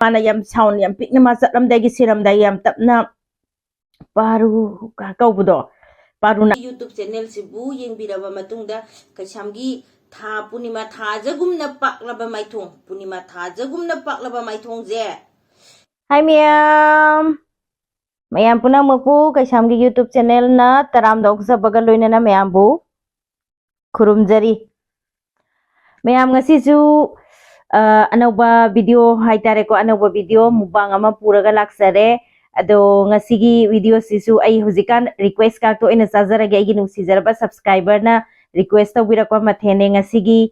mana yam sound yam pikna ma chatlamdai gi siramdai yam tapna paru ka kaubudo paru na YouTube channel sibu yengbiraba matungda kaisamgi tha punima tha jagumna paklaba maithong punima tha jagumna paklaba maithong je hai mayam punang mapu kaisamgi YouTube channel na taram dok sabaga loinana mayam bu khurumjari mayam ngasi ju anauba video haitare ko anauba video mubang ama puraga laksare ado ngasigi video sisu ai hujikan request ka to ina sajara ge igi nusizarba subscriber na request to bira ko mathene ngasigi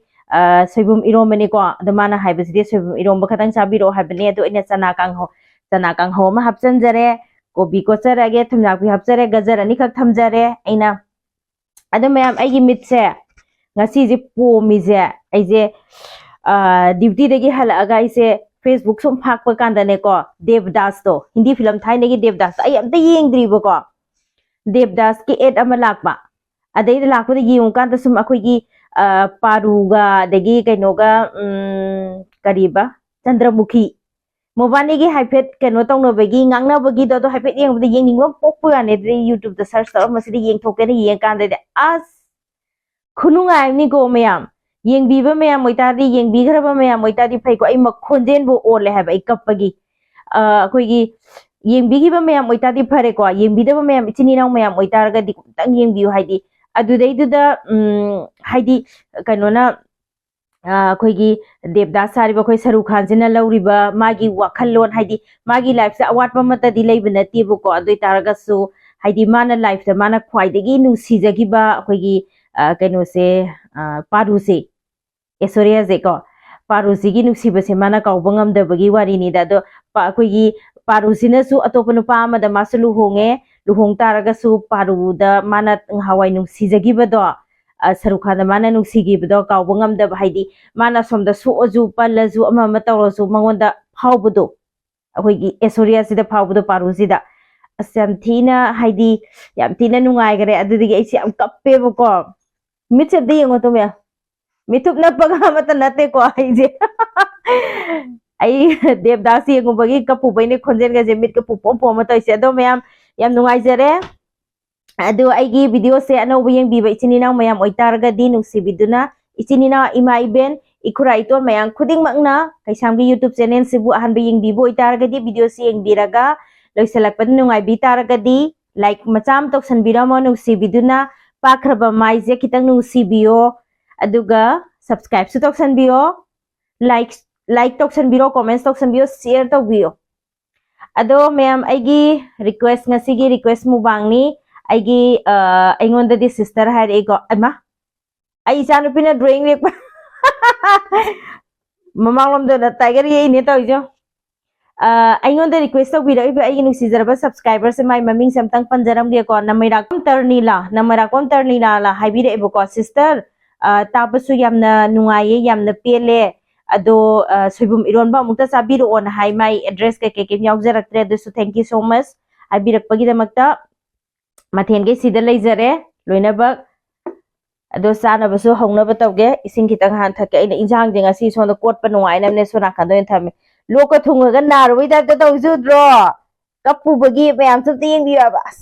soibum Eronba ni ko adamana haibasidi soibum Eronba khatang sabiro habne ado ina chana kanghou ma hapchan jare kobi ko charage thumthakpi hapjare gajar ani khak thamjare aina ado mayam aigi mitse ngasi je pomi je ai je duty degi halaga ise Facebook sum phakpa kandane ko Devdas to Hindi film thai negi Devdas ai amta yengdribo ko Devdas ki ad ama lakpa adai lakpa de yung kan ta sum akhoi gi paruga degi kainoga kariba Chandramukhi mobani gi haifet keno tongno begi ngangna begi do haifet yeng budi yeng ningwa pokpu ane de YouTube da search tar masidi yeng thokene yeng kan de as khununga ni go mayam yeng biba mayam moitadi yeng bigraba mayam moitadi phai ko ai makhonjen bu ole ha bai kapagi khoi gi yeng bigiba mayam moitadi phare ko yeng bidaba mayam ichini nang mayam moitarga di tang yeng biu haidi adu dei du da haidi kanona khoi gi Devdas sariba khoi Shahrukh Khan jina lauriba magi wakhallon haidi magi life sa awat pa mata di lei bina ti bu ko adu taraga su haidi mana life sa mana khwai degi nu sijagiba khoi gi kano se paru se esoria je ko paru sigi nuksiba se mana kaubangam da bagi wari ni da do khoi gi paru sina su atopanu pa ma da masulu honge luhong taraga su paru da mana hawai nuksijagi ba do Shahrukh Khan da mana nuksigi ba do kaubangam da haidi mana somda su oju palazu ama matawrosu mangonda phawbudo khoi gi esoria sida phawbudo paru sida asam thina haidi yam thina nungai gare adudigi ai am kappe ba ko mitse de ngo to me mitup na paga mata nate ko ai je ai Devdas yengu bagi kapu baine khonjen ga je mit kapu pom pom mata ise do mayam yam nungai jare adu ai gi video se ano yeng bi ba ichini nang mayam oitarga di nuksi biduna ichini na ima iben ikura iton mayam khuding makna kaisamgi YouTube channel sibu ahan bi yeng bi bo oitarga di video se yeng biraga loisalakpan nungai bi targa di like macham tok san biramo nuksi biduna pakraba mai je kitang nusi bio aduga subscribe su tok san bio like tok san bio comments tok san bio share tok bio ado mayam aigi request ngasi gi request mu bangni aigi aingonda di sister har ego ama ai chanu pina drawing rek mamanglam da tiger ye ni to jo aingonda request tok bira ibe aigi nusi jaraba subscriber se mai maming samtang panjaram ge ko namirakom ternila la haibire ebo ko sister tabasu yamna nungaye yamna pele ado soibum Eronba mukta sabiru on hai mai address ke yaugjaraktre so thank you so much abirakpagi damakta mathen ge sida leijare loinabak ado sana basu hongna batawge ising kitang han thake ina injang jenga si sonda kot pa nungai namne sona kando thame loko thunga naroi da ta judro kapu bagi bayam su ting bi bas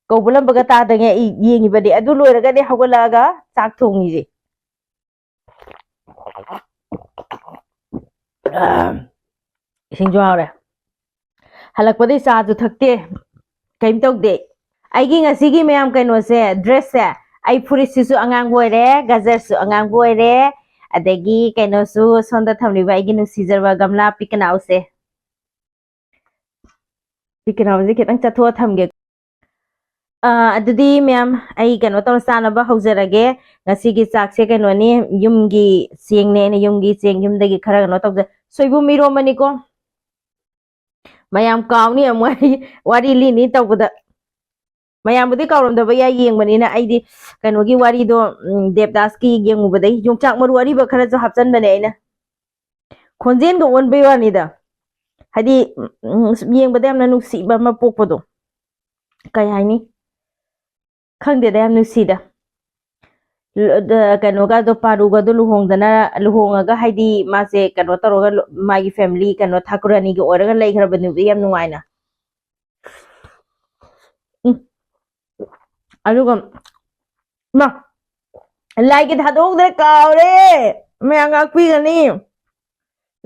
kaubulam baga ta dange yengi bade adu loiraga de hawalaga chak thongi je ising jo awre halak pade sa ju thakte kaim tok de aigi ngasigi mayam kaino se dress se ai furit sisu angang boire gajar su angang boire adegi kaino su sonda thamni ba aigi nu sijarwa gamla pikana ause kitang chatho thamge adudi mayam ai kano tor sana ba haujarage ngasigi chakse kano ni yumgi sengne ne yumgi seng yumdagi khara kano tok Soibum Eronba ni ko mayam kauni amwai wari li ni tawda mayam budi kawram da baya yeng bani na aidi kano gi wari do Devdas ki yengu badai yongchak maru wari ba khara jo hapchan bane aina khonjen ga on bai wani da hadi yeng badai amna nuksi ba ma pokpodo kai haini khangde da amnu sida ꯀꯩꯅꯣꯒꯗꯣ ꯄꯥꯔꯨꯒꯗꯣ ꯂꯨꯍꯣꯡꯉꯒ ꯍꯥꯏꯗꯤ ꯃꯥꯁꯦ ꯀꯩꯅꯣ ꯇꯧꯔꯒ ꯃꯥꯒꯤ family ꯀꯩꯅꯣ ꯊꯥꯀꯨꯔꯥꯅꯤꯒꯤ ꯑꯣꯏꯔꯒ ꯂꯩꯈ꯭ꯔꯕꯅꯦꯕ ꯌꯥꯝ ꯅꯨꯡꯉꯥꯏꯅ ꯑꯗꯨꯒ ꯃꯥ ꯂꯥꯏꯒꯤ ꯊꯥꯗꯣꯛꯇ꯭ꯔꯦ ꯀꯥꯎꯔꯦ ꯃꯌꯥꯝ ꯉꯥꯛꯄꯤꯒꯅꯤ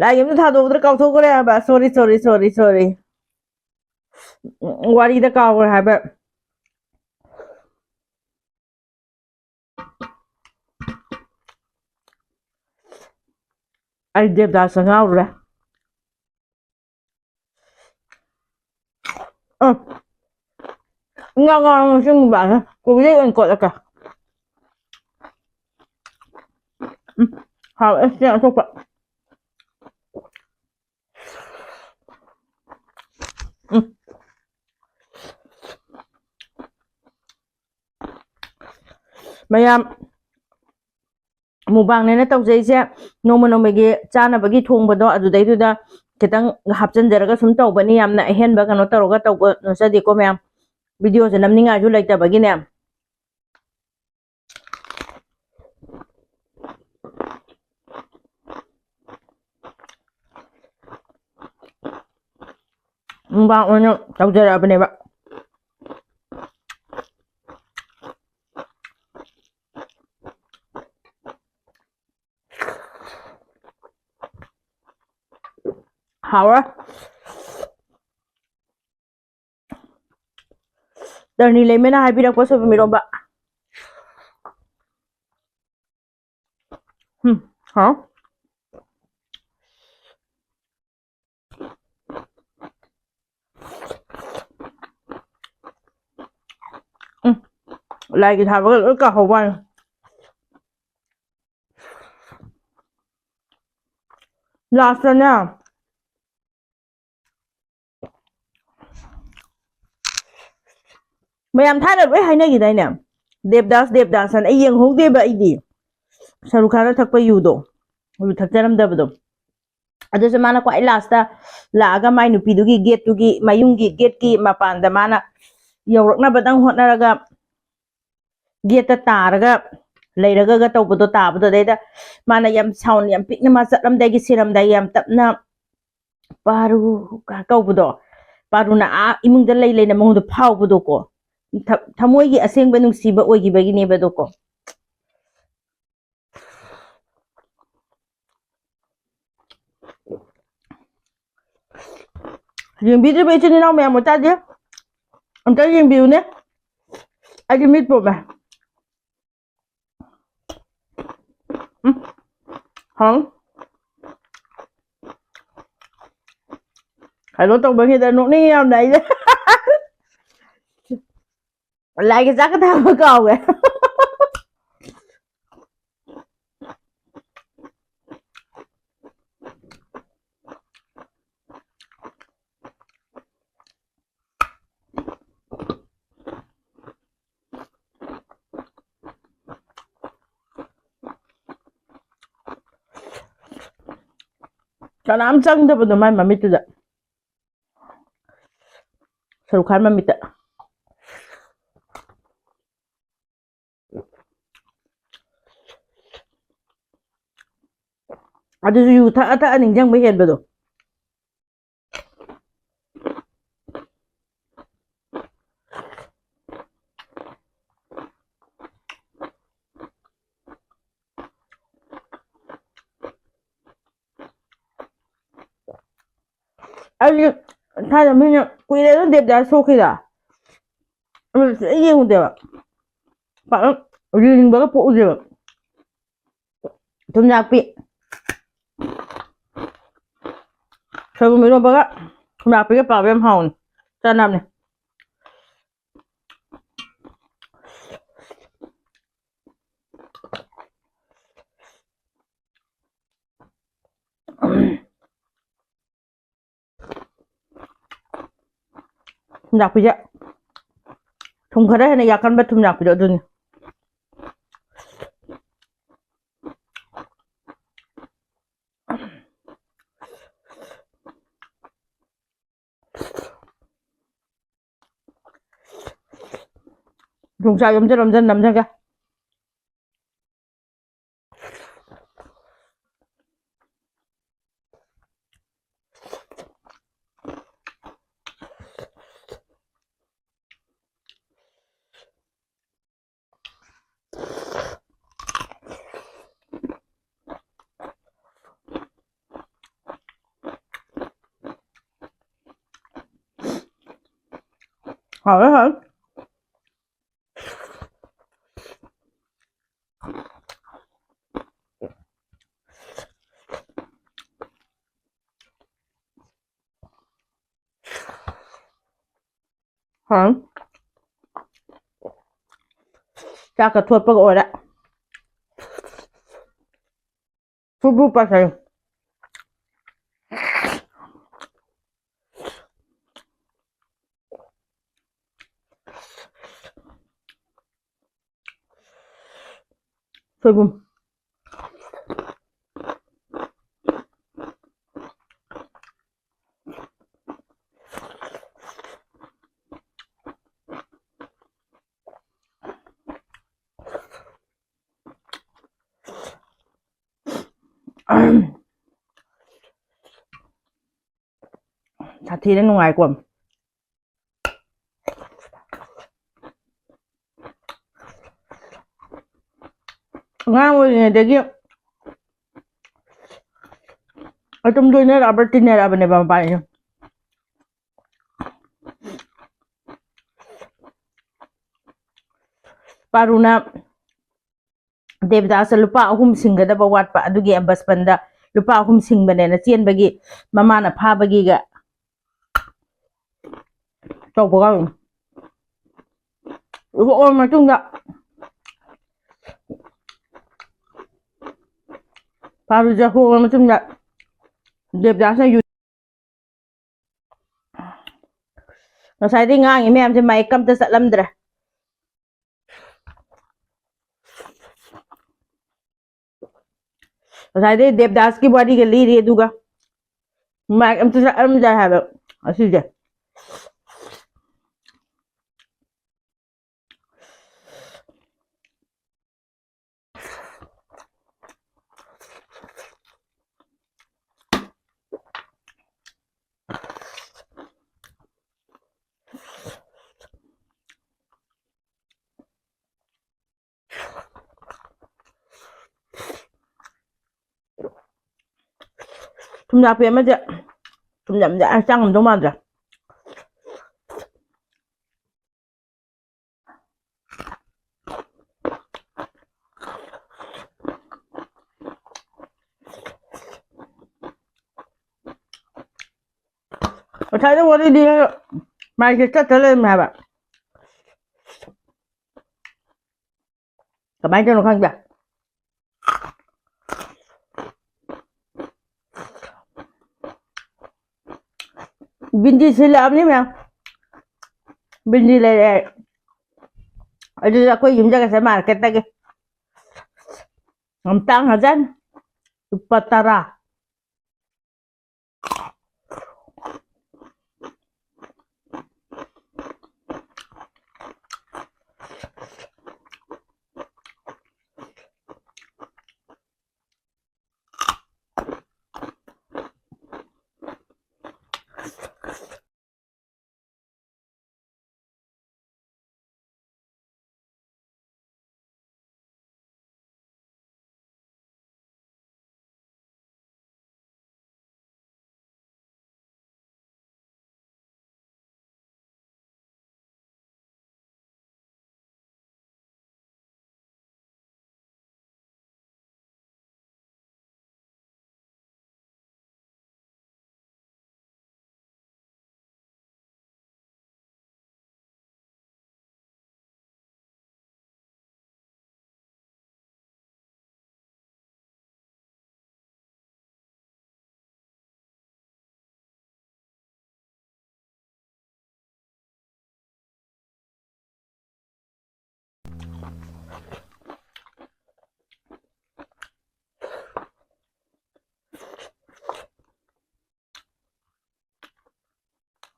ꯂꯥꯏꯒꯤ ꯑꯝꯇ ꯊꯥꯗꯣꯛꯇ꯭ꯔꯦ ꯀꯥꯎꯊꯣꯛꯈ꯭ꯔꯦ ꯍꯥꯏꯕ ꯁꯣꯔꯤ ꯋꯥꯔꯤꯗ ꯀꯥꯎꯈ꯭ꯔꯦ ꯍꯥꯏꯕ ꯑꯩ ꯗꯦꯕꯗꯥꯁꯇ ꯉꯥꯎꯔꯨꯔꯦ ꯉꯥꯎ ꯆꯤꯡꯕ ꯀꯣꯕꯤꯂꯩ ꯑꯣꯏꯅ ꯀꯣꯠꯂꯛꯀꯦ ꯍꯥꯎ ꯆꯦꯡ ꯑꯇꯣꯞꯄ ꯃꯌꯥꯝ ꯃꯨꯛꯕꯥꯡꯅꯦꯅ ꯇꯧꯖꯩꯁꯦ ꯅꯣꯡꯃ ꯅꯣꯡꯃꯒꯤ ꯆꯥꯅꯕꯒꯤ ꯊꯣꯡꯕꯗꯣ ꯑꯗꯨꯗꯩꯗꯨꯗ ꯈꯤꯇꯪ ꯍꯥꯞꯆꯤꯟꯖꯔꯒ ꯁꯨꯝ ꯇꯧꯕꯅꯤ ꯌꯥꯝꯅ ꯑꯍꯦꯟꯕ ꯀꯩꯅꯣ ꯇꯧꯔꯒ ꯇꯧꯕ ꯅꯠꯆꯗꯦꯀꯣ ꯃꯌꯥꯝ ꯚꯤꯗꯤꯑꯣꯁꯦ ꯅꯝꯅꯤꯡꯉꯥꯏꯁꯨ ꯂꯩꯇꯕꯒꯤꯅꯦ ꯃꯨꯛꯕꯥꯡ ꯑꯣꯏꯅ ꯇꯧꯖꯔꯛꯑꯕꯅꯦꯕ ꯍꯥꯎꯔ ꯇꯔꯅꯤ ꯂꯩꯃꯦꯅ ꯍꯥꯏꯕꯤꯔꯛꯄ ꯁꯣꯏꯕꯨꯝ ꯏꯔꯣꯝꯕ ꯍꯥꯎ ꯂꯥꯏꯒꯤ ꯊꯥꯕꯒ ꯂꯣꯏ ꯀꯥꯎꯍꯧꯕ ꯋꯥꯅꯤ ꯂꯥꯁꯇꯅꯦ ꯃꯌꯥꯝ ꯊꯥꯏꯅ ꯂꯣꯏ ꯍꯥꯏꯅꯈꯤꯗꯥꯏꯅꯦ ꯗꯦꯕꯗꯥꯁ ꯑꯩ ꯌꯦꯡꯍꯧꯗꯦꯕ ꯑꯩꯗꯤ ꯁꯔꯨꯛ ꯈꯥꯟꯅ ꯊꯛꯄ ꯌꯨꯗꯣ ꯌꯨ ꯊꯛꯆꯔꯝꯗꯕꯗꯣ ꯑꯗꯨꯁꯨ ꯃꯥꯅ ꯈ꯭ꯋꯥꯏ ꯂꯥꯁꯇ ꯂꯥꯛꯑꯒ ꯃꯥꯏ ꯅꯨꯄꯤꯗꯨꯒꯤ ꯒꯦꯠꯇꯨꯒꯤ ꯃꯌꯨꯝꯒꯤ ꯒꯦꯠꯀꯤ ꯃꯄꯥꯟꯗ ꯃꯥꯅ ꯌꯧꯔꯛꯅꯕꯗꯪ ꯍꯣꯠꯅꯔꯒ ꯒꯦꯠꯇ ꯇꯥꯔꯒ ꯂꯩꯔꯒ ꯇꯧꯕꯗꯣ ꯇꯥꯕꯗꯣ ꯑꯗꯩꯗ ꯃꯥꯅ ꯌꯥꯝ ꯁꯥꯎꯟ ꯌꯥꯝ ꯄꯤꯛꯅ ꯃꯥ ꯆꯠꯂꯝꯗꯥꯏꯒꯤ ꯁꯤꯔꯝꯗꯥꯏ ꯌꯥꯝ ꯇꯞꯅ ꯄꯥꯔꯨ ꯀꯧꯕꯗꯣ ꯄꯥꯔꯨꯅ ꯏꯃꯨꯡꯗ ꯂꯩꯅ ꯃꯉꯣꯟꯗ ꯐꯥꯎꯕꯗꯣꯀꯣ ꯊꯃꯣꯏꯒꯤ ꯑꯁꯦꯡꯕ ꯅꯨꯡꯁꯤꯕ ꯑꯣꯏꯈꯤꯕꯒꯤꯅꯦꯕꯗꯣꯀꯣ ꯌꯦꯡꯕꯤꯗ꯭ꯔꯤꯕ ꯏꯆꯤꯟ ꯏꯅꯥꯎ ꯃꯌꯥꯝ ꯃꯆꯥꯁꯦ ꯑꯝꯇ ꯌꯦꯡꯕꯤꯌꯨꯅꯦ ꯑꯩꯒꯤ ꯃꯤꯠ ꯄꯣꯝꯃꯦ ꯍꯥꯎ ꯀꯩꯅꯣ ꯇꯧꯕꯒꯤꯗ ꯅꯣꯛꯅꯤꯡꯉꯤ ꯌꯥꯝꯅ ꯑꯩꯁꯦ ꯂꯥꯏꯒꯤ ꯆꯥꯛꯀ ꯊꯥꯕ ꯀꯥꯎꯋꯦ ꯀꯅꯥꯝ ꯆꯪꯗꯕꯗꯣ ꯃꯥꯏ ꯃꯃꯤꯠꯇꯨꯗ ꯁꯔꯨꯛ ꯈꯥꯟ ꯃꯃꯤꯠꯇ ꯑꯗꯨꯁꯨ ꯌꯨ ꯊꯛꯑ ꯅꯤꯡꯁꯤꯡꯕ ꯍꯦꯟꯕꯗꯣ ꯑꯩꯁꯦ ꯊꯥꯏꯅ ꯃꯤꯅ ꯀꯨꯏꯔꯦ ꯑꯗꯨꯝ ꯗꯦꯕꯗꯥꯁ ꯊꯣꯛꯈꯤꯗ ꯑꯗꯨ ꯑꯩ ꯌꯦꯡꯉꯨꯗꯦꯕ ꯌꯦꯡꯅꯤꯡꯕꯒ ꯄꯣꯛꯎꯗꯦꯕ ꯊꯨꯝꯌꯥꯛꯄꯤ ꯁꯣꯏꯕꯨꯝ ꯏꯔꯣꯝꯕꯒ ꯊꯨꯝꯌꯥꯛꯄꯤꯒ ꯄꯥꯕ ꯌꯥꯝ ꯍꯥꯎꯅꯤ ꯆꯥꯅꯕꯅꯦ ꯊꯨꯝꯌꯥꯛꯄꯤꯁꯦ ꯊꯨꯝ ꯈꯔ ꯍꯦꯟꯅ ꯌꯥꯛꯀꯟꯕ ꯊꯨꯝꯌꯥꯛꯄꯤꯗꯣ ꯑꯗꯨꯅꯤ ꯌꯣꯡꯆꯥꯛ ꯌꯣꯝꯖꯜ ꯅꯝꯖꯜꯒꯦ 好的很。hẳn cha cả thuật bác ổi đấy phút bút bác thầy Soibum thật thì nó ngoài quần ngang rồi để kia ở trong tôi nó là bên trên này là bên này bằng bài paruna devdasa lupa ahum singada ba wat pa adugi ambas panda lupa ahum sing bane na chien bagi mama na pha bagi ga to ba o ma chung da paru ja ho ma chung da devdasa yu na sai đi ngang em sẽ mày cầm tới sợ lâm rồi sai đi devdas की body के लिए ये दूंगा मैं em sẽ em जा है ऐसे जा Thumthakpi mà chứ Thumthakpi đã sang làm đâu mà rồi thấy nó đi đi mai sẽ chắc lên mà bạn cả mấy cho nó không vậy Bindi sila apa ni mah? Bindi le. Ada aku yang jaga saya market lagi. Ngentang hajan. Upatara.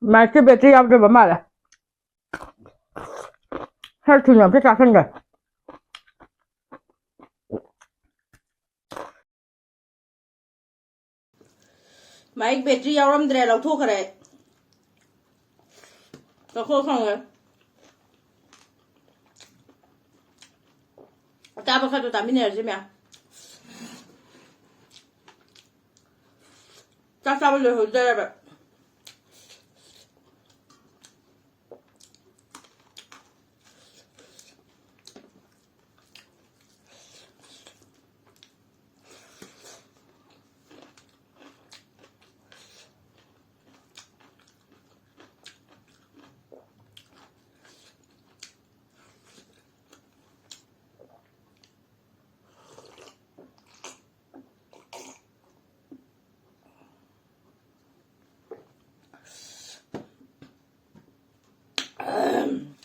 Mà cái bề tiêu rồi mà là hai thứ nhóm chắc chắn rồi mà cái bề tiêu làm để lâu thuốc rồi nó khô không rồi ta bắt đầu tạm bên này rồi mẹ ta sao bây giờ hồi đây vậy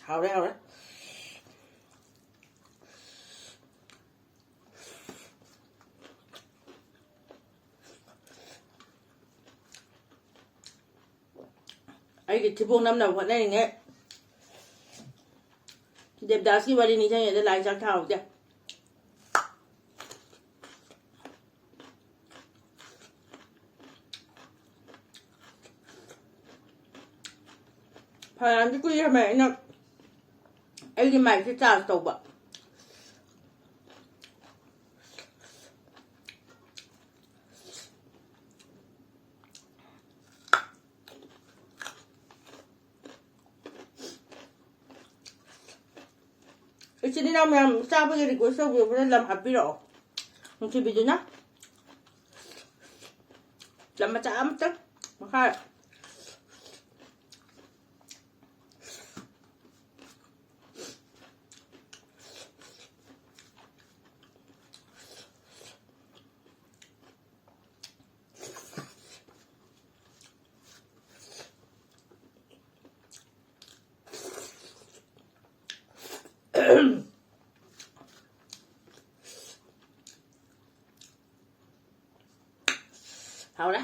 Hào đấy. Ấy cái thiệp năm nào vẫn này nghe. Đẹp đá xí vào đi ní cho nhà để lại chắc thảo chứ. Phải ăn cái gì mẹ nó. Ấy cái mày sẽ trả sầu bạ. Cái này nào mẹ sao bây giờ thì của sầu vừa làm happy rồi. Không chỉ bị gì nhá. Làm mà chả mất chắc. Mà khai. Hào đấy.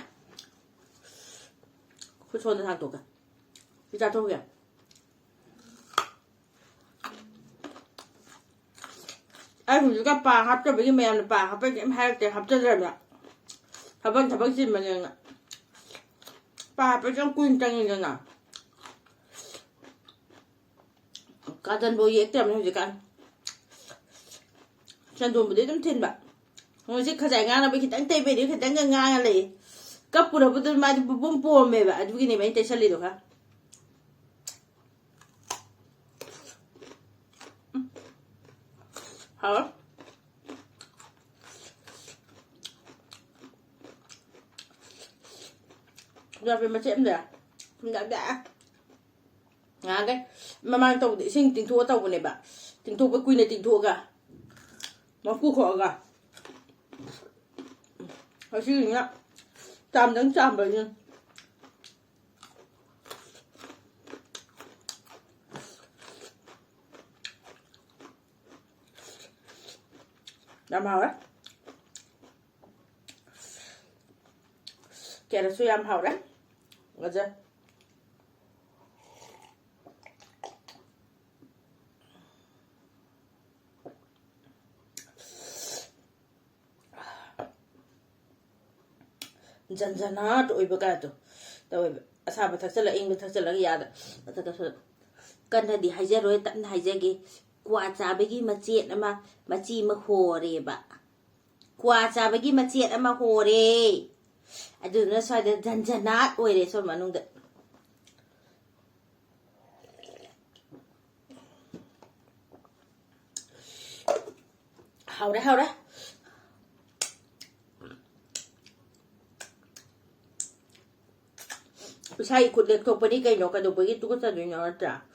Cứ cho nó thang tổ cả. Đi ra thôi kìa. Anh cũng có bà hấp cho cái mèo này bà hấp cho em hai cái hấp cho rồi nè. Hấp gì mà nè. Bà hấp trong quyên trăng như thế nào. Cả dân bố dễ tìm gì cả. Chân đùm bởi đếm thiên bà. Ngồi chứ khá giải ngang là bởi khi đánh tê về đi khi đánh ngang ngang là cấp của nó bởi tôi mai bông bùa mẹ bà. Vì này bà anh tay xa lì được hả? Hả? Ra về mà chém rồi à? Không đã. Ngang cái. Mà mang tàu để sinh tình thua tàu của này bà. Tình thua với quy này tình thua cả. Nó khu khổ cả. Hồi xưa nhá. Chàm đánh chàm bởi nhưng. Làm hào đấy. Kẻ là suy làm hào đấy. Ngọt chưa? Dần nó trội bơ cả tôi sao mà thật sự là anh thật sự là cái thật sự cần là đi hay giờ rồi tận hay giờ cái qua cha bây mà chuyện mà chi mà hồ rồi bà qua cha bây mà chuyện mà hồ rồi à đừng nó xoay được dần nát ôi để xoay mà nung được hào đấy Sai ikut lekto pa ni kayo kado bagi tu ko sa dunya ata.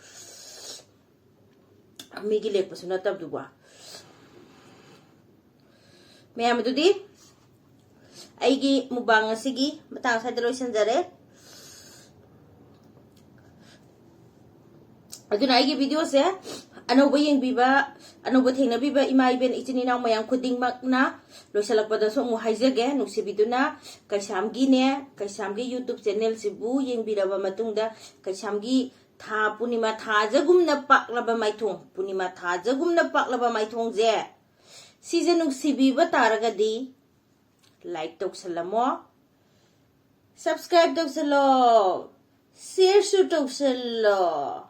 Migi lek pa sunata duwa. Mayam tu di. Aigi mubang sige matang sa daloy sanjare. Aduna aigi video se ano ba yung biba ano ba thengna biba imai ben ichini naw mayang khuding mak na loisalak pada so mo haijage nusi biduna kaisamgi YouTube channel sibu yung biraba matungda kaisamgi tha punima tha jagum na paklaba maithong punima tha jagum na paklaba maithong je season nusi biba taragadi like toksalamo subscribe toksalo share su toksalo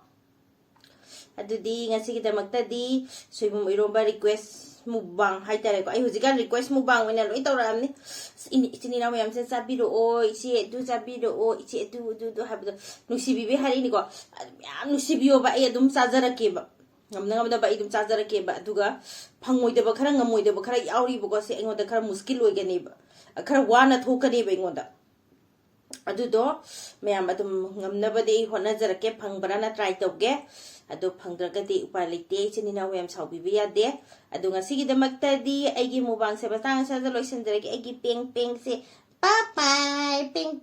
Adudi ngasi kita magtadi Soibum Eronba request mubang haitare ko ay hujikan request mubang wena lo itaw ram ni ichini na mayam sen sabi do o ichi edu sabi do o ichi edu do habdo nusibi hari ni ko yam nusibi ba ay adum sajara ke ba ngamna ba idum sajara ke ba aduga phangoi de ba khara ngamoi de ba khara yauri ba ko se engoda khara muskil oi gani ba khara wana thokani ba engoda adudo mayam adum ngamna ba de hona jara ke phangbara na try tawge ado phangdragadi upalite chinina wem saubibi yade ado ngasi gidamaktadi aigi mubang se batang sa loisenjare aigi peng se bye bye peng